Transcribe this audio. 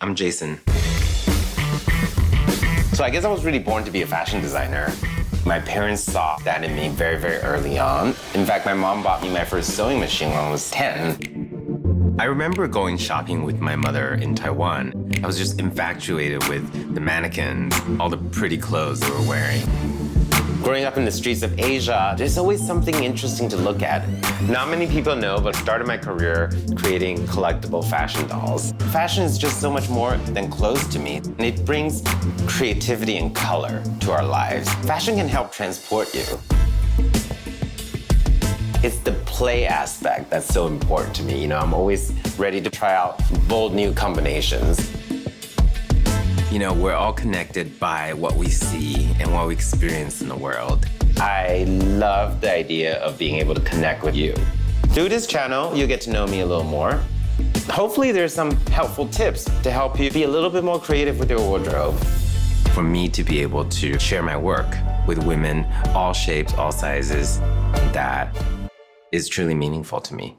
I'm Jason. So I guess I was really born to be a fashion designer. My parents saw that in me very, very early on. In fact, my mom bought me my first sewing machine when I was 10. I remember going shopping with my mother in Taiwan. I was just infatuated with the mannequins, all the pretty clothes they were wearing. Growing up in the streets of Asia, there's always something interesting to look at. Not many people know, but I started my career creating collectible fashion dolls. Fashion is just so much more than clothes to me, and it brings creativity and color to our lives. Fashion can help transport you. It's the play aspect that's so important to me. I'm always ready to try out bold new combinations. We're all connected by what we see and what we experience in the world. I love the idea of being able to connect with you. Through this channel, you'll get to know me a little more. Hopefully there's some helpful tips to help you be a little bit more creative with your wardrobe. For me to be able to share my work with women, all shapes, all sizes, that is truly meaningful to me.